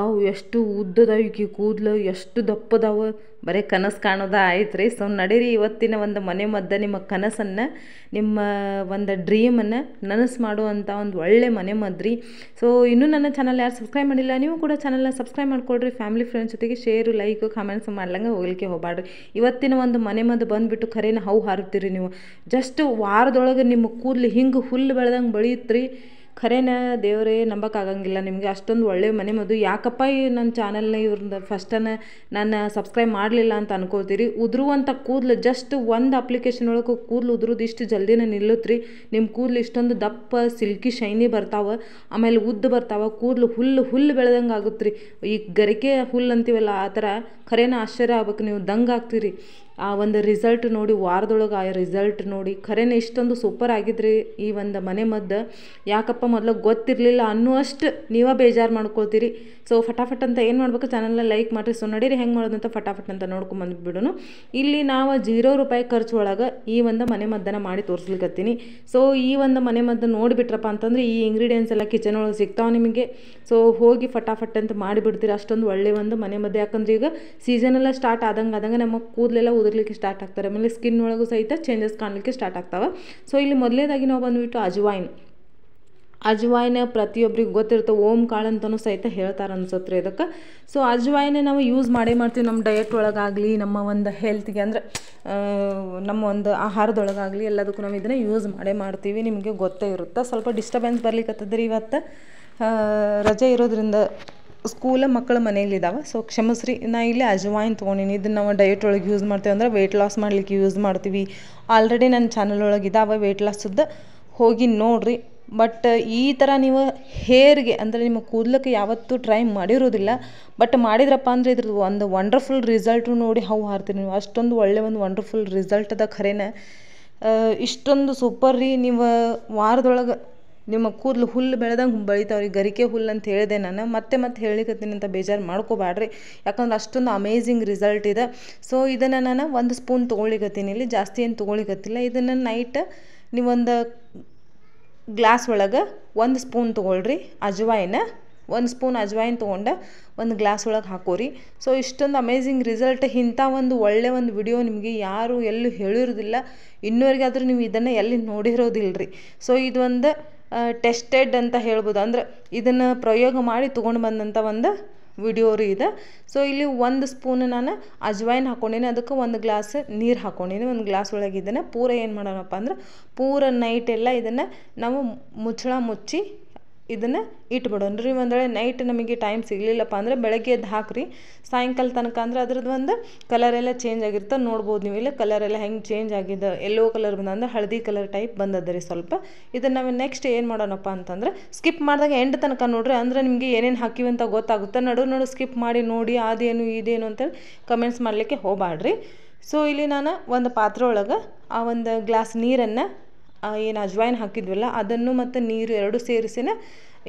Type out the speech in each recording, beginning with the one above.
Wow ಎಷ್ಟು ಉದ್ದದಾವ ಈಕಿ ಕೂದಲು ಎಷ್ಟು ದಪ್ಪದಾವ ಬರೀ ಕನಸು ಕಾಣೋದ ಆಯ್ತು ರೀ. ಸೊ ನಡೀರಿ ಇವತ್ತಿನ ಒಂದು ಮನೆ ಮದ್ದು ನಿಮ್ಮ ಕನಸನ್ನು ನಿಮ್ಮ ಒಂದು ಡ್ರೀಮನ್ನು ನನಸು ಮಾಡುವಂಥ ಒಂದು ಒಳ್ಳೆ ಮನೆ ಮದ್ದು ರೀ. ಸೊ ಇನ್ನೂ ನನ್ನ ಚಾನಲ್ ಯಾರು ಸಬ್ಸ್ಕ್ರೈಬ್ ಮಾಡಿಲ್ಲ ನೀವು ಕೂಡ ಚಾನಲ್ನ ಸಬ್ಸ್ಕ್ರೈಬ್ ಮಾಡ್ಕೊಳ್ರಿ. ಫ್ಯಾಮಿಲಿ ಫ್ರೆಂಡ್ಸ್ ಜೊತೆಗೆ ಶೇರು ಲೈಕು ಕಮೆಂಟ್ಸ್ ಮಾಡ್ಲಂಗೆ ಹೋಗ್ಲಿಕ್ಕೆ ಹೋಗ್ಬಾಡ್ರಿ. ಇವತ್ತಿನ ಒಂದು ಮನೆ ಮದ್ದು ಬಂದುಬಿಟ್ಟು ಖರೇನ ಹೌ ಹಾರುತ್ತೀರಿ ನೀವು. ಜಸ್ಟ್ ವಾರದೊಳಗೆ ನಿಮ್ಮ ಕೂದಲು ಹಿಂಗೆ ಹುಲ್ಲು ಬೆಳೆದಂಗೆ ಬೆಳೆಯುತ್ತೆ ಖರೇನ ದೇವರೇ ನಂಬಕ್ಕಾಗಂಗಿಲ್ಲ ನಿಮಗೆ ಅಷ್ಟೊಂದು ಒಳ್ಳೆಯ ಮನೆ ಮದ್ದು. ಯಾಕಪ್ಪ ಈ ನನ್ನ ಚಾನಲ್ನ ಇವ್ರದ್ದು ಫಸ್ಟನ್ನು ನಾನು ಸಬ್ಸ್ಕ್ರೈಬ್ ಮಾಡಲಿಲ್ಲ ಅಂತ ಅನ್ಕೋತೀರಿ. ಉದುರುವಂಥ ಕೂದಲು ಜಸ್ಟ್ ಒಂದು ಅಪ್ಲಿಕೇಶನ್ ಒಳಗೆ ಕೂದಲು ಉದುರೋದು ಇಷ್ಟು ಜಲ್ದಿನೇ ನಿಲ್ಲುತ್ತೆ ರೀ. ನಿಮ್ಮ ಕೂದಲು ಇಷ್ಟೊಂದು ದಪ್ಪ ಸಿಲ್ಕಿ ಶೈನಿ ಬರ್ತಾವೆ, ಆಮೇಲೆ ಉದ್ದು ಬರ್ತಾವೆ, ಕೂದಲು ಹುಲ್ಲು ಬೆಳೆದಂಗೆ ಆಗುತ್ತೆ ರೀ. ಈ ಗರಿಕೆ ಹುಲ್ಲು ಅಂತೀವಲ್ಲ ಆ ಥರ ಖರೇನ ಆಶ್ಚರ್ಯ ಆಗ್ಬೇಕು, ನೀವು ದಂಗೆ ಆಗ್ತೀರಿ ಆ ಒಂದು ರಿಸಲ್ಟ್ ನೋಡಿ. ವಾರದೊಳಗೆ ಆ ರಿಸಲ್ಟ್ ನೋಡಿ ಖರೇನ ಇಷ್ಟೊಂದು ಸೂಪರ್ ಆಗಿದ್ರಿ ಈ ಒಂದು ಮನೆ ಮದ್ದು. ಯಾಕಪ್ಪ ಮೊದಲು ಗೊತ್ತಿರಲಿಲ್ಲ ಅನ್ನುವಷ್ಟು ನೀವೇ ಬೇಜಾರು ಮಾಡ್ಕೊಳ್ತೀರಿ. ಸೊ ಫಟಾಫಟ್ ಅಂತ ಏನು ಮಾಡ್ಬೇಕು, ಚಾನಲ್ನ ಲೈಕ್ ಮಾಡಿರಿ. ಸೊ ನಡೀರಿ ಹೆಂಗೆ ಮಾಡೋದಂತ ಫಟಾಫಟ್ ಅಂತ ನೋಡ್ಕೊಂಬಂದ್ಬಿಡೋನು. ಇಲ್ಲಿ ನಾವು ₹0 ಖರ್ಚು ಒಳಗೆ ಈ ಒಂದು ಮನೆ ಮದ್ದನ್ನು ಮಾಡಿ ತೋರಿಸ್ಲಿಕ್ಕತ್ತೀನಿ. ಸೊ ಈ ಒಂದು ಮನೆ ಮದ್ದು ನೋಡಿಬಿಟ್ರಪ್ಪ ಅಂತಂದರೆ ಈ ಇಂಗ್ರೀಡಿಯೆಂಟ್ಸ್ ಎಲ್ಲ ಕಿಚನ್ ಒಳಗೆ ಸಿಗ್ತಾವೆ ನಿಮಗೆ. ಸೊ ಹೋಗಿ ಫಟಾಫಟ್ ಅಂತ ಮಾಡಿಬಿಡ್ತೀರಿ. ಅಷ್ಟೊಂದು ಒಳ್ಳೆಯ ಒಂದು ಮನೆ ಮದ್ದು. ಯಾಕಂದ್ರೆ ಈಗ ಸೀಸನೆಲ್ಲ ಸ್ಟಾರ್ಟ್ ಆದಂಗೆ ನಮ್ಮ ಕೂದಲೆಲ್ಲ ಉದುರ್ಲಿಕ್ಕೆ ಸ್ಟಾರ್ಟ್ ಆಗ್ತಾರೆ, ಆಮೇಲೆ ಸ್ಕಿನ್ ಒಳಗೂ ಸಹಿತ ಚೇಂಜಸ್ ಕಾಣಲಿಕ್ಕೆ ಸ್ಟಾರ್ಟ್ ಆಗ್ತಾವೆ. ಸೊ ಇಲ್ಲಿ ಮೊದಲೇದಾಗಿ ನಾವು ಬಂದುಬಿಟ್ಟು ಅಜ್ವಾಯಿನ ಪ್ರತಿಯೊಬ್ಬರಿಗೆ ಗೊತ್ತಿರುತ್ತೆ, ಓಂ ಕಾಳು ಅಂತಲೂ ಸಹಿತ ಹೇಳ್ತಾರೆ ಅನ್ಸುತ್ತೆ ರೀ ಅದಕ್ಕೆ. ಸೊ ಅಜ್ವಾಯಿನ ನಾವು ಯೂಸ್ ಮಾಡ್ತೀವಿ ನಮ್ಮ ಡಯಟ್ ಒಳಗಾಗಲಿ, ನಮ್ಮ ಒಂದು ಹೆಲ್ತ್ಗೆ ಅಂದರೆ ನಮ್ಮ ಒಂದು ಆಹಾರದೊಳಗಾಗಲಿ ಎಲ್ಲದಕ್ಕೂ ನಾವು ಇದನ್ನು ಯೂಸ್ ಮಾಡ್ತೀವಿ. ನಿಮಗೆ ಗೊತ್ತೇ ಇರುತ್ತೆ. ಸ್ವಲ್ಪ ಡಿಸ್ಟರ್ಬೆನ್ಸ್ ಬರ್ಲಿಕ್ಕತ್ತದ್ರಿ ಇವತ್ತು ರಜೆ ಇರೋದ್ರಿಂದ, ಸ್ಕೂಲ ಮಕ್ಕಳು ಮನೇಲಿದ್ದಾವೆ. ಸೊ ಕ್ಷಮಿಸ್ರಿ. ನಾ ಇಲ್ಲಿ ಅಜ್ವಾಯಿನ್ ತೊಗೊಂಡಿನಿ. ಇದನ್ನು ನಾವು ಡಯಟ್ ಒಳಗೆ ಯೂಸ್ ಮಾಡ್ತೀವಿ ಅಂದರೆ ವೆಯ್ಟ್ ಲಾಸ್ ಮಾಡಲಿಕ್ಕೆ ಯೂಸ್ ಮಾಡ್ತೀವಿ. ಆಲ್ರೆಡಿ ನನ್ನ ಚಾನಲ್ ಒಳಗೆ ಇದ್ದಾವೆ ವೆಯ್ಟ್ ಲಾಸದ್ದು, ಹೋಗಿ ನೋಡಿರಿ. ಬಟ್ ಈ ಥರ ನೀವು ಹೇರ್ಗೆ ಅಂದರೆ ನಿಮ್ಮ ಕೂದಲಕ್ಕೆ ಯಾವತ್ತೂ ಟ್ರೈ ಮಾಡಿರೋದಿಲ್ಲ, ಬಟ್ ಮಾಡಿದ್ರಪ್ಪ ಅಂದರೆ ಇದ್ರದ್ದು ಒಂದು ವಂಡರ್ಫುಲ್ ರಿಸಲ್ಟು ನೋಡಿ ಹೌ ಹಾರ್ತೀರಿ ನೀವು. ಅಷ್ಟೊಂದು ಒಳ್ಳೆ ಒಂದು ವಂಡರ್ಫುಲ್ ರಿಸಲ್ಟ್ ಅದ ಖರೇನ. ಇಷ್ಟೊಂದು ಸೂಪರ್ ರೀ. ನೀವು ವಾರದೊಳಗೆ ನಿಮ್ಮ ಕೂದಲು ಹುಲ್ಲು ಬೆಳೆದಂಗೆ ಬೆಳಿತಾವ್ರಿ. ಗರಿಕೆ ಹುಲ್ಲು ಅಂತ ಹೇಳಿದೆ ನಾನು, ಮತ್ತೆ ಹೇಳಿಕತ್ತೀನಿ ಅಂತ ಬೇಜಾರು ಮಾಡ್ಕೋಬೇಡ್ರಿ. ಯಾಕಂದ್ರೆ ಅಷ್ಟೊಂದು ಅಮೇಝಿಂಗ್ ರಿಸಲ್ಟ್ ಇದೆ. ಸೊ ಇದನ್ನು ನಾನು 1 ಸ್ಪೂನ್ ತೊಗೊಳಿಕತ್ತೀನಿ. ಇಲ್ಲಿ ಜಾಸ್ತಿ ಏನು ತೊಗೊಳಿಕತ್ತಿಲ್ಲ. ಇದನ್ನು ನೈಟ್ ನೀವೊಂದು ಗ್ಲಾಸ್ ಒಳಗೆ 1 ಸ್ಪೂನ್ ತೊಗೊಳ್ರಿ ಅಜ್ವಾಯಿನ. 1 ಸ್ಪೂನ್ ಅಜ್ವಾಯಿನ್ ತೊಗೊಂಡು ಒಂದು ಗ್ಲಾಸ್ ಒಳಗೆ ಹಾಕೋರಿ. ಸೊ ಇಷ್ಟೊಂದು ಅಮೇಝಿಂಗ್ ರಿಸಲ್ಟ್. ಇಂಥ ಒಂದು ಒಳ್ಳೆ ಒಂದು ವಿಡಿಯೋ ನಿಮಗೆ ಯಾರು ಎಲ್ಲೂ ಹೇಳಿರೋದಿಲ್ಲ. ಇನ್ನೂವರೆಗಾದರೂ ನೀವು ಇದನ್ನು ಎಲ್ಲಿ ನೋಡಿರೋದಿಲ್ಲ ರೀ. ಸೊ ಇದು ಒಂದು ಟೆಸ್ಟೆಡ್ ಅಂತ ಹೇಳ್ಬೋದು, ಅಂದ್ರೆ ಇದನ್ನು ಪ್ರಯೋಗ ಮಾಡಿ ತೊಗೊಂಡು ಬಂದಂಥ ಒಂದು ವಿಡಿಯೋ ರೀ ಇದೆ. ಸೊ ಇಲ್ಲಿ 1 ಸ್ಪೂನ್ ನಾನು ಅಜ್ವಾಯಿನ್ ಹಾಕ್ಕೊಂಡೀನಿ, ಅದಕ್ಕೆ 1 ಗ್ಲಾಸ್ ನೀರು ಹಾಕ್ಕೊಂಡೀನಿ. 1 ಗ್ಲಾಸ್ ಒಳಗೆ ಇದನ್ನು ಪೂರ ಏನು ಮಾಡೋಣಪ್ಪ ಅಂದ್ರೆ ಪೂರ ನೈಟ್ ಎಲ್ಲ ಇದನ್ನು ನಾವು ಮುಚ್ಚಳ ಮುಚ್ಚಿ ಇದನ್ನು ಇಟ್ಬಿಡೋಣ ರೀ. ಒಂದು ವೇಳೆ ನೈಟ್ ನಮಗೆ ಟೈಮ್ ಸಿಗಲಿಲ್ಲಪ್ಪ ಅಂದರೆ ಬೆಳಗ್ಗೆ ಎದ್ದು ಹಾಕಿರಿ. ಸಾಯಂಕಾಲ ತನಕ ಅಂದ್ರೆ ಅದ್ರದ್ದು ಒಂದು ಕಲರೆಲ್ಲ ಚೇಂಜ್ ಆಗಿರುತ್ತೆ ನೋಡ್ಬೋದು ನೀವು. ಇಲ್ಲ ಕಲರೆಲ್ಲ ಹೆಂಗೆ ಚೇಂಜ್ ಆಗಿದೆ, ಎಲ್ಲೋ ಕಲರ್ ಬಂದಂದ್ರೆ ಹಳದಿ ಕಲರ್ ಟೈಪ್ ಬಂದದ ರೀ ಸ್ವಲ್ಪ. ಇದನ್ನು ನಾವು ನೆಕ್ಸ್ಟ್ ಏನು ಮಾಡೋಣಪ್ಪ ಅಂತಂದ್ರೆ ಸ್ಕಿಪ್ ಮಾಡಿದಾಗ ಎಂಡ್ ತನಕ ನೋಡ್ರಿ, ಅಂದರೆ ನಿಮಗೆ ಏನೇನು ಹಾಕಿವಿ ಅಂತ ಗೊತ್ತಾಗುತ್ತೆ. ನಡು ಸ್ಕಿಪ್ ಮಾಡಿ ನೋಡಿ ಅದೇನು ಇದೇನು ಅಂತೇಳಿ ಕಮೆಂಟ್ಸ್ ಮಾಡಲಿಕ್ಕೆ ಹೋಗಬೇಡ್ರಿ. ಸೊ ಇಲ್ಲಿ ನಾನು ಒಂದು ಪಾತ್ರೆ ಒಳಗೆ ಆ ಒಂದು ಗ್ಲಾಸ್ ನೀರನ್ನು ಏನು ಅಜ್ವಾಯಿನ್ ಹಾಕಿದ್ವಲ್ಲ ಅದನ್ನು ಮತ್ತು ನೀರು ಎರಡು ಸೇರಿಸಿನ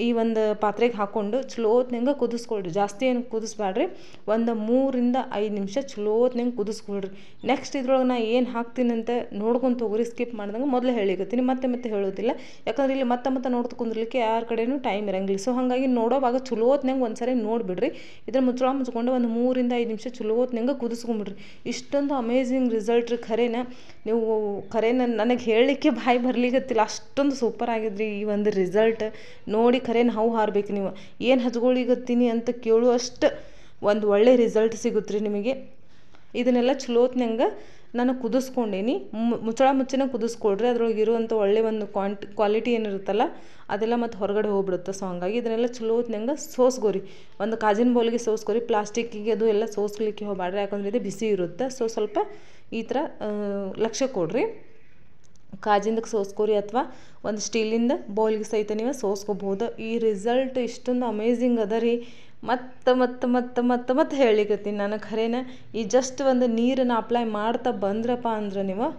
ಈ ಒಂದು ಪಾತ್ರೆಗೆ ಹಾಕ್ಕೊಂಡು ಚಲೋತ್ನಂಗೆ ಕುದಿಸ್ಕೊಳ್ರಿ. ಜಾಸ್ತಿ ಏನು ಕುದಿಸ್ಬೇಡ್ರಿ, ಒಂದು 3 to 5 ನಿಮಿಷ ಚಲೋತ್ನಂಗೆ ಕುದಿಸ್ಕೊಳ್ರಿ. ನೆಕ್ಸ್ಟ್ ಇದ್ರೊಳಗೆ ನಾ ಏನು ಹಾಕ್ತೀನಿ ಅಂತ ನೋಡ್ಕೊಂಡು ಹೋಗ್ರಿ. ಸ್ಕಿಪ್ ಮಾಡ್ದಂಗೆ ಮೊದಲೇ ಹೇಳಿಕತ್ತೀನಿ, ಮತ್ತೆ ಹೇಳೋದಿಲ್ಲ. ಯಾಕಂದ್ರೆ ಇಲ್ಲಿ ಮತ್ತೆ ನೋಡ್ತಾ ಕುಂದ್ರಲಿಕ್ಕೆ ಯಾರ ಕಡೆಯೂ ಟೈಮ್ ಇರಂಗಿಲ್ಲ. ಸೊ ಹಾಗಾಗಿ ನೋಡೋವಾಗ ಚಲೋತ್ನಂಗೆ ಒಂದು ಸಾರಿ ನೋಡಿಬಿಡ್ರಿ. ಇದ್ರ ಮುಚ್ಕೊಂಡು ಒಂದು 3 to 5 ನಿಮಿಷ ಚಲೋತ್ನಂಗೆ ಕುದಿಸ್ಕೊಂಬಿಡ್ರಿ. ಇಷ್ಟೊಂದು ಅಮೇಝಿಂಗ್ ರಿಸಲ್ಟ್ ರೀ ಖರೇನ. ನೀವು ಖರೇನ ನನಗೆ ಹೇಳಲಿಕ್ಕೆ ಬಾಯಿ ಬರ್ಲಿಕ್ಕತ್ತಿಲ್ಲ, ಅಷ್ಟೊಂದು ಸೂಪರ್ ಆಗಿದ್ರಿ ಈ ಒಂದು ರಿಸಲ್ಟ್ ನೋಡಿ. ಖರೇನ ಹೌ ಹಾರ್ಬೇಕು ನೀವು. ಏನು ಹಚ್ಕೊಳಿಗತ್ತೀನಿ ಅಂತ ಕೇಳುವಷ್ಟು ಒಂದು ಒಳ್ಳೆ ರಿಸಲ್ಟ್ ಸಿಗುತ್ತೆ ರೀ ನಿಮಗೆ. ಇದನ್ನೆಲ್ಲ ಚಲೋತ್ನಂಗೆ ನಾನು ಕುದಿಸ್ಕೊಂಡೀನಿ. ಮುಚ್ಚಿನ ಕುದಿಸ್ಕೊಳ್ರಿ. ಅದ್ರೊಳಗೆ ಇರುವಂಥ ಒಳ್ಳೆ ಒಂದು ಕ್ವಾಲಿಟಿ ಏನಿರುತ್ತಲ್ಲ ಅದೆಲ್ಲ ಮತ್ತು ಹೊರಗಡೆ ಹೋಗ್ಬಿಡುತ್ತೆ. ಸೊ ಹಂಗಾಗಿ ಇದನ್ನೆಲ್ಲ ಚಲೋತ್ನಂಗೆ ಸೋಸ್ಕೋರಿ. ಒಂದು ಕಾಜಿನ ಬೌಲಿಗೆ ಸೋಸ್ಕೋರಿ. ಪ್ಲಾಸ್ಟಿಕ್ಕಿಗೆ ಅದು ಎಲ್ಲ ಸೋಸ್ಲಿಕ್ಕೆ ಹೋಗ್ಬೇಡ್ರಿ, ಯಾಕಂದರೆ ಇದು ಬಿಸಿ ಇರುತ್ತೆ. ಸೊ ಸ್ವಲ್ಪ ಈ ಥರ ಲಕ್ಷ್ಯ ಕೊಡ್ರಿ. ಕಾಜಿಂದಕ್ಕೆ ಸೋಸ್ಕೋರಿ ಅಥವಾ ಒಂದು ಸ್ಟೀಲಿಂದ ಬೌಲ್ಗೆ ಸಹಿತ ನೀವು ಸೋಸ್ಕೋಬೋದು. ಈ ರಿಸಲ್ಟ್ ಇಷ್ಟೊಂದು ಅಮೇಝಿಂಗ್ ಅದ ರೀ. ಮತ್ತೆ ಹೇಳಿಕತ್ತೀನಿ ನಾನು ಖರೇನ. ಈ ಜಸ್ಟ್ ಒಂದು ನೀರನ್ನು ಅಪ್ಲೈ ಮಾಡ್ತಾ ಬಂದ್ರಪ್ಪ ಅಂದ್ರೆ ನೀವು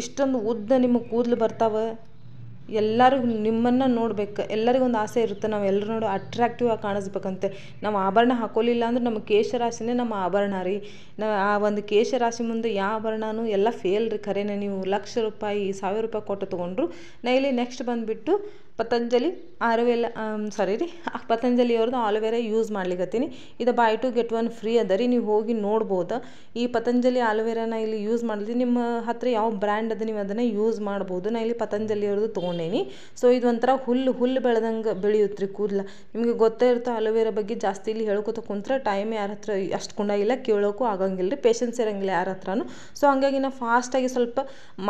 ಇಷ್ಟೊಂದು ಉದ್ದ ನಿಮ್ಮ ಕೂದಲು ಬರ್ತಾವೆ. ಎಲ್ಲರಿಗೂ ನಿಮ್ಮನ್ನು ನೋಡ್ಬೇಕು, ಎಲ್ಲರಿಗೂ ಒಂದು ಆಸೆ ಇರುತ್ತೆ ನಾವು ಎಲ್ಲರೂ ನೋಡಿ ಅಟ್ರಾಕ್ಟಿವ್ ಆಗಿ ಕಾಣಿಸ್ಬೇಕಂತೆ. ನಾವು ಆಭರಣ ಹಾಕೋಲಿಲ್ಲ ಅಂದ್ರೆ ನಮ್ಮ ಕೇಶರಾಶಿನೇ ನಮ್ಮ ಆಭರಣ ರೀ. ಆ ಒಂದು ಕೇಶರಾಶಿ ಮುಂದೆ ಯಾವ ಆಭರಣನೂ ಎಲ್ಲ ಫೇಲ್ ರೀ ಖರೇನೆ. ನೀವು ₹1,00,000 ₹1,000 ಕೊಟ್ಟು ತೊಗೊಂಡ್ರು. ನಾ ಇಲ್ಲಿ ನೆಕ್ಸ್ಟ್ ಬಂದುಬಿಟ್ಟು ಪತಂಜಲಿ ಆಲೋವೆರಾ ಪತಂಜಲಿ ಅವ್ರದ್ದು ಆಲೋವೆರಾ ಯೂಸ್ ಮಾಡ್ಲಿಕತ್ತೀನಿ. ಇದು ಬೈ 2 get 1 ಫ್ರೀ ಅದ ರೀ, ನೀವು ಹೋಗಿ ನೋಡ್ಬೋದು. ಈ ಪತಂಜಲಿ ಆಲೋವೆರಾನ ಇಲ್ಲಿ ಯೂಸ್ ಮಾಡಿದ್ವಿ. ನಿಮ್ಮ ಹತ್ರ ಯಾವ ಬ್ರ್ಯಾಂಡ್ ಅದ ನೀವು ಅದನ್ನು ಯೂಸ್ ಮಾಡ್ಬೋದು. ನಾ ಇಲ್ಲಿ ಪತಂಜಲಿ ಅವ್ರದ್ದು ತೊಗೊಂಡೇನಿ. ಸೊ ಇದು ಒಂಥರ ಹುಲ್ಲು ಬೆಳೆದಂಗೆ ಬೆಳೆಯುತ್ತೆ ರೀ ಕೂದಲ. ನಿಮಗೆ ಗೊತ್ತೇ ಇರುತ್ತೆ ಆಲೋವೆರಾ ಬಗ್ಗೆ. ಜಾಸ್ತಿ ಇಲ್ಲಿ ಹೇಳ್ಕೊತ ಕುಂತ್ರೆ ಟೈಮ್ ಯಾರ ಹತ್ರ ಅಷ್ಟು ಕೊಂಡಾಗಿಲ್ಲ, ಕೇಳೋಕ್ಕೂ ಆಗಂಗಿಲ್ಲ ರೀ, ಪೇಷನ್ಸ್ ಇರಂಗಿಲ್ಲ ಯಾರ ಹತ್ರನೂ. ಸೊ ಹಂಗಾಗಿ ನಾ ಫಾಸ್ಟಾಗಿ ಸ್ವಲ್ಪ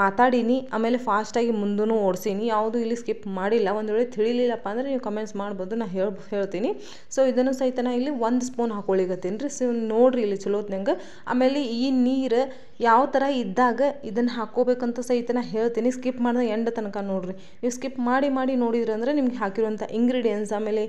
ಮಾತಾಡೀನಿ, ಆಮೇಲೆ ಫಾಸ್ಟಾಗಿ ಮುಂದೂ ಓಡಿಸೀನಿ, ಯಾವುದು ಇಲ್ಲಿ ಸ್ಕಿಪ್ ಮಾಡಿಲ್ಲ. ಒಂದು ವೇಳೆ ತಿಳಿಲಿಲ್ಲಪ್ಪ ಅಂದರೆ ನೀವು ಕಮೆಂಟ್ಸ್ ಮಾಡ್ಬೋದು, ನಾನು ಹೇಳ್ತೀನಿ. ಸೊ ಇದನ್ನು ಸಹಿತ ನಾ ಇಲ್ಲಿ 1 ಸ್ಪೂನ್ ಹಾಕೊಳ್ಳಿಕತ್ತೀನಿ ರೀ. ಸೊ ನೋಡಿರಿ ಇಲ್ಲಿ ಚಲೋತ್ನಂಗೆ. ಆಮೇಲೆ ಈ ನೀರು ಯಾವ ಥರ ಇದ್ದಾಗ ಇದನ್ನು ಹಾಕ್ಕೋಬೇಕಂತ ಸಹಿತ ನಾ ಹೇಳ್ತೀನಿ. ಸ್ಕಿಪ್ ಮಾಡಿದ್ರೆ ಎಂಡ್ ತನಕ ನೋಡಿರಿ. ನೀವು ಸ್ಕಿಪ್ ಮಾಡಿ ನೋಡಿದ್ರಿ ಅಂದರೆ ನಿಮ್ಗೆ ಹಾಕಿರುವಂಥ ಇಂಗ್ರೀಡಿಯೆಂಟ್ಸ್, ಆಮೇಲೆ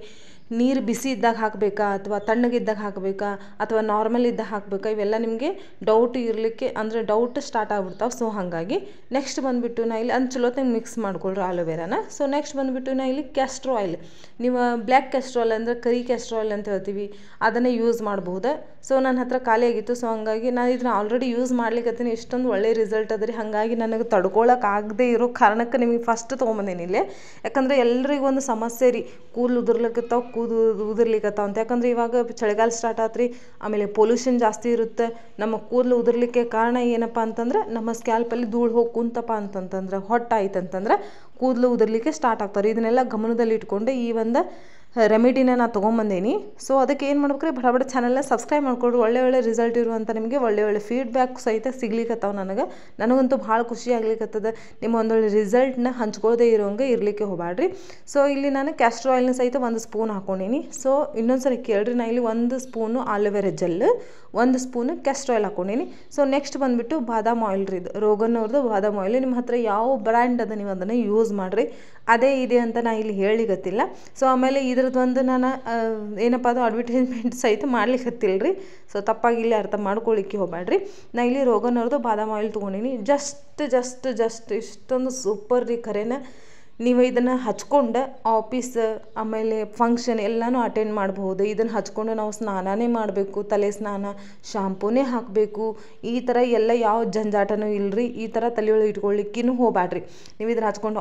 ನೀರು ಬಿಸಿ ಇದ್ದಾಗ ಹಾಕಬೇಕಾ ಅಥವಾ ತಣ್ಣಗಿದ್ದಾಗ ಹಾಕಬೇಕಾ ಅಥವಾ ನಾರ್ಮಲ್ ಇದ್ದಾಗ ಹಾಕಬೇಕಾ, ಇವೆಲ್ಲ ನಿಮಗೆ ಡೌಟ್ ಇರಲಿಕ್ಕೆ ಅಂದರೆ ಡೌಟ್ ಸ್ಟಾರ್ಟ್ ಆಗ್ಬಿಡ್ತಾವೆ. ಸೊ ಹಾಗಾಗಿ ನೆಕ್ಸ್ಟ್ ಬಂದುಬಿಟ್ಟು ನಾ ಇಲ್ಲಿ ಚಲೋತ್ನಾಗ ಮಿಕ್ಸ್ ಮಾಡ್ಕೊಳ್ರಿ ಆಲೋವೆರಾನ. ಸೊ ನೆಕ್ಸ್ಟ್ ಬಂದುಬಿಟ್ಟು ನಾ ಇಲ್ಲಿ ಕ್ಯಾಸ್ಟ್ರ್ ಆಯಿಲ್, ನೀವು ಬ್ಲ್ಯಾಕ್ ಕ್ಯಾಸ್ಟ್ರ್ ಆಯಿಲ್ ಅಂದರೆ ಕರಿ ಕ್ಯಾಸ್ಟ್ರ್ ಆಯಿಲ್ ಅಂತ ಹೇಳ್ತೀವಿ, ಅದನ್ನೇ ಯೂಸ್ ಮಾಡ್ಬೋದು. ಸೊ ನನ್ನ ಹತ್ರ ಖಾಲಿ ಆಗಿತ್ತು. ಸೊ ಹಾಗಾಗಿ ನಾನು ಇದನ್ನ ಆಲ್ರೆಡಿ ಯೂಸ್ ಮಾಡ್ಲಿಕ್ಕತ್ತೀನಿ. ಇಷ್ಟೊಂದು ಒಳ್ಳೆ ರಿಸಲ್ಟ್ ಅದ ರೀ. ಹಾಗಾಗಿ ನನಗೆ ತಡ್ಕೊಳಕ್ಕಾಗದೇ ಇರೋ ಕಾರಣಕ್ಕೆ ನಿಮಗೆ ಫಸ್ಟ್ ತೊಗೊಂಬಂದೇನಿ ಇಲ್ಲೇ. ಯಾಕಂದರೆ ಎಲ್ರಿಗೂ ಒಂದು ಸಮಸ್ಯೆ ರೀ, ಕೂದಲು ಉದುರ್ಲಿಕ್ಕತ್ತಾವ ಅಂತ. ಯಾಕಂದರೆ ಇವಾಗ ಚಳಿಗಾಲ ಸ್ಟಾರ್ಟ್ ಆತ್ರಿ, ಆಮೇಲೆ ಪೊಲ್ಯೂಷನ್ ಜಾಸ್ತಿ ಇರುತ್ತೆ. ನಮ್ಮ ಕೂದಲು ಉದುರ್ಲಿಕ್ಕೆ ಕಾರಣ ಏನಪ್ಪ ಅಂತಂದ್ರೆ ನಮ್ಮ ಸ್ಕ್ಯಾಲ್ಪಲ್ಲಿ ಧೂಳು ಹೋಗಿ ಕುಂತಪ್ಪ ಅಂತಂತಂದ್ರೆ, ಹೊಟ್ಟಾಯ್ತಂತಂದ್ರೆ ಕೂದಲು ಉದುರ್ಲಿಕ್ಕೆ ಸ್ಟಾರ್ಟ್ ಆಗ್ತಾರೆ. ಇದನ್ನೆಲ್ಲ ಗಮನದಲ್ಲಿ ಇಟ್ಕೊಂಡು ಈ ಒಂದು ರೆಮಿಡಿನ ನಾನು ತೊಗೊಂಬಂದೇನಿ. ಸೊ ಅದಕ್ಕೆ ಏನು ಮಾಡ್ಬೇಕ್ರಿ, ಬಡ ಚಾನಲ್ನ ಸಬ್ಸ್ಕ್ರೈಬ್ ಮಾಡ್ಕೊಳ್ರಿ. ಒಳ್ಳೆ ರಿಸಲ್ಟ್ ಇರುವಂಥ ನಿಮಗೆ ಒಳ್ಳೆ ಫೀಡ್ಬ್ಯಾಕ್ ಸಹಿತ ಸಿಗ್ಲಿಕ್ಕತ್ತಾವ. ನನಗಂತೂ ಭಾಳ ಖುಷಿ ಆಗ್ಲಿಕ್ಕತ್ತದ. ನಿಮ್ಮ ಒಂದೊಳ್ಳೆ ರಿಸಲ್ಟ್ನ ಹಂಚ್ಕೊಳ್ಳದೆ ಇರೋಂಗೆ ಇರಲಿಕ್ಕೆ ಹೋಗಬೇಡ್ರಿ. ಸೊ ಇಲ್ಲಿ ನಾನು ಕ್ಯಾಸ್ಟ್ರ್ ಆಯಿಲ್ನ ಸಹಿತ 1 ಸ್ಪೂನ್ ಹಾಕ್ಕೊಂಡೀನಿ. ಸೊ ಇನ್ನೊಂದ್ಸರಿ ಕೇಳ್ರಿ, ನಾನು ಇಲ್ಲಿ 1 spoon aloe vera gel, 1 spoon castor oil ಹಾಕ್ಕೊಂಡೀನಿ. ಸೊ ನೆಕ್ಸ್ಟ್ ಬಂದುಬಿಟ್ಟು ಬಾದಾಮ್ ಆಯಿಲ್ ರೀ, ಇದು ರೋಗನ್ ಅವ್ರದ್ದು ಬಾದಾಮ್ ಆಯಿಲ್. ನಿಮ್ಮ ಹತ್ರ ಯಾವ ಬ್ರ್ಯಾಂಡ್ ಅದ ನೀವು ಅದನ್ನು ಯೂಸ್ ಮಾಡಿರಿ, ಅದೇ ಇದೆ ಅಂತ ನಾನು ಇಲ್ಲಿ ಹೇಳಿಗತ್ತಿಲ್ಲ. ಸೊ ಆಮೇಲೆ ಇದ್ರದ್ದು ಒಂದು ನಾನು ಏನಪ್ಪ ಅದು ಅಡ್ವರ್ಟೈಸ್ಮೆಂಟ್ ಸಹಿತ ಮಾಡ್ಲಿಕ್ಕತ್ತಿಲ್ಲ ರೀ. ಸೊ ತಪ್ಪಾಗಿ ಇಲ್ಲಿ ಅರ್ಥ ಮಾಡ್ಕೊಳ್ಳಿಕ್ಕೆ ಹೋಗಬೇಡ್ರಿ. ನಾನು ಇಲ್ಲಿ ರೋಗನ್ ಅವ್ರದ್ದು ಬಾದಾಮ್ ಆಯಿಲ್ ತೊಗೊಂಡಿನಿ. ಜಸ್ಟ್ ಇಷ್ಟೊಂದು ಸೂಪರ್ ರೀ ಖರೇನ. ನೀವು ಇದನ್ನು ಹಚ್ಕೊಂಡು ಆಫೀಸ್ ಆಮೇಲೆ ಫಂಕ್ಷನ್ ಎಲ್ಲನೂ ಅಟೆಂಡ್ ಮಾಡ್ಬೋದು. ಇದನ್ನು ಹಚ್ಕೊಂಡು ನಾವು ಸ್ನಾನನೇ ಮಾಡಬೇಕು, ತಲೆ ಸ್ನಾನ, ಶಾಂಪೂನೇ ಹಾಕಬೇಕು, ಈ ಥರ ಎಲ್ಲ ಯಾವ ಜಂಜಾಟನೂ ಇಲ್ಲರಿ. ಈ ಥರ ತಲೆಯೊಳಗೆ ಇಟ್ಕೊಳ್ಳಿಕ್ಕೂ ಹೋಗಬೇಡ್ರಿ. ನೀವು ಇದನ್ನು ಹಚ್ಕೊಂಡು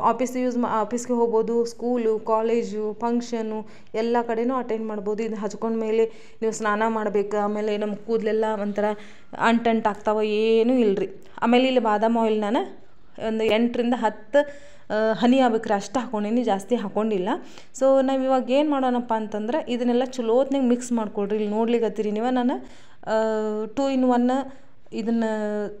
ಆಫೀಸ್ಗೆ ಹೋಗ್ಬೋದು, ಸ್ಕೂಲು, ಕಾಲೇಜು, ಫಂಕ್ಷನು ಎಲ್ಲ ಕಡೆನೂ ಅಟೆಂಡ್ ಮಾಡ್ಬೋದು. ಇದನ್ನು ಹಚ್ಕೊಂಡ್ಮೇಲೆ ನೀವು ಸ್ನಾನ ಮಾಡಬೇಕು. ಆಮೇಲೆ ನಮ್ಮ ಕೂದಲೆಲ್ಲ ಒಂಥರ ಅಂಟಾಗ್ತಾವ, ಏನೂ ಇಲ್ಲರಿ. ಆಮೇಲೆ ಇಲ್ಲಿ ಬಾದಾಮ್ ಆಯಿಲ್ ನಾನು ಒಂದು 8 ರಿಂದ 10 ಹನಿ ಆಗ್ಬೇಕ್ರಿ ಅಷ್ಟು ಹಾಕ್ಕೊಂಡೀನಿ, ಜಾಸ್ತಿ ಹಾಕ್ಕೊಂಡಿಲ್ಲ. ಸೊ ನಾವು ಇವಾಗ ಏನು ಮಾಡೋಣಪ್ಪ ಅಂತಂದ್ರೆ ಇದನ್ನೆಲ್ಲ ಚಲೋತ್ನಾಗ ಮಿಕ್ಸ್ ಮಾಡ್ಕೊಳ್ರಿ. ಇಲ್ಲಿ ನೋಡ್ಲಿಕ್ಕತ್ತೀರಿ ನೀವು, ನಾನು 2 in 1 ಇದನ್ನು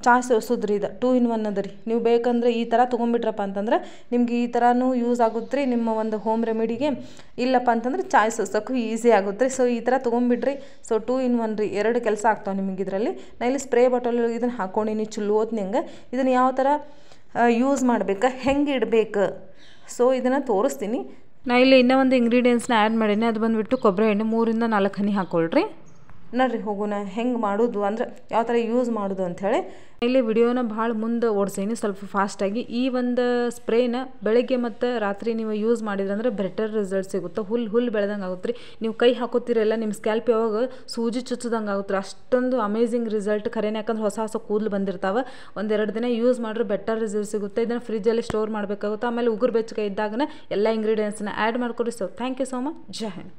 ಚಹಾ ಸೋಸೋದ್ರಿ. ಇದು 2 in 1 ಅದ ರೀ. ನೀವು ಬೇಕಂದ್ರೆ ಈ ಥರ ತೊಗೊಂಬಿಟ್ರಪ್ಪ ಅಂತಂದ್ರೆ ನಿಮ್ಗೆ ಈ ಥರನೂ ಯೂಸ್ ಆಗುತ್ತೆ ರೀ ನಿಮ್ಮ ಒಂದು ಹೋಮ್ ರೆಮಿಡಿಗೆ. ಇಲ್ಲಪ್ಪ ಅಂತಂದ್ರೆ ಚಾಯ್ ಸೋಸೋಕ್ಕೂ ಈಸಿ ಆಗುತ್ತೆ ರೀ. ಸೊ ಈ ಥರ ತೊಗೊಂಬಿಡ್ರಿ. ಸೊ 2 in 1 ರೀ, 2 ಕೆಲಸ ಆಗ್ತಾವೆ ನಿಮಗೆ ಇದರಲ್ಲಿ. ನಾನು ಇಲ್ಲಿ ಸ್ಪ್ರೇ ಬಾಟಲ್ ಇದನ್ನು ಹಾಕ್ಕೊಂಡೀನಿ ಚಲೋತ್ನಂಗೆ. ಇದನ್ನು ಯಾವ ಥರ ಯೂಸ್ ಮಾಡ್ಬೇಕು, ಹೆಂಗೆ ಇಡಬೇಕು, ಸೊ ಇದನ್ನು ತೋರಿಸ್ತೀನಿ. ನಾ ಇಲ್ಲಿ ಇನ್ನೂ ಒಂದು ಇಂಗ್ರೀಡಿಯೆಂಟ್ಸ್ನ ಆ್ಯಡ್ ಮಾಡೀನಿ. ಅದು ಬಂದುಬಿಟ್ಟು ಕೊಬ್ಬರಿ ಎಣ್ಣೆ 3 ರಿಂದ 4 ಹನಿ ಹಾಕ್ಕೊಳ್ರಿ. ನೋಡ್ರಿ ಹೋಗೋಣ ಹೆಂಗೆ ಮಾಡೋದು ಅಂದರೆ ಯಾವ ಥರ ಯೂಸ್ ಮಾಡೋದು ಅಂಥೇಳಿ. ಇಲ್ಲಿ ವಿಡಿಯೋನ ಭಾಳ ಮುಂದೆ ಓಡಿಸೀನಿ ಸ್ವಲ್ಪ ಫಾಸ್ಟಾಗಿ. ಈ ಒಂದು ಸ್ಪ್ರೇನ ಬೆಳಗ್ಗೆ ಮತ್ತು ರಾತ್ರಿ ನೀವು ಯೂಸ್ ಮಾಡಿದ್ರಂದ್ರೆ ಬೆಟರ್ ರಿಸಲ್ಟ್ ಸಿಗುತ್ತೆ. ಹುಲ್ಲು ಬೆಳೆದಂಗೆ ಆಗುತ್ತೆ ರೀ. ನೀವು ಕೈ ಹಾಕೋತಿರಲ್ಲ ನಿಮ್ಮ ಸ್ಕ್ಯಾಲ್ಪ್ ಯಾವಾಗ ಸೂಜಿ ಚುಚ್ಚದಂಗೆ ಆಗುತ್ತೆ ರೀ. ಅಷ್ಟೊಂದು ಅಮೇಝಿಂಗ್ ರಿಸಲ್ಟ್ ಖರೇನೆ. ಯಾಕಂದ್ರೆ ಹೊಸ ಕೂದಲು ಬಂದಿರ್ತಾವೆ. 1-2 ದಿನ ಯೂಸ್ ಮಾಡಿದ್ರೆ ಬೆಟರ್ ರಿಸಲ್ಟ್ ಸಿಗುತ್ತೆ. ಇದನ್ನು ಫ್ರಿಜ್ಜಲ್ಲಿ ಸ್ಟೋರ್ ಮಾಡಬೇಕಾಗುತ್ತೆ. ಆಮೇಲೆ ಉಗುರು ಬೆಚ್ಚಗೆ ಇದ್ದಾಗನ ಎಲ್ಲ ಇಂಗ್ರೀಡಿಯೆಂಟ್ಸ್ನ ಆ್ಯಡ್ ಮಾಡ್ಕೊರಿ. So thank you so much. Jai Hind.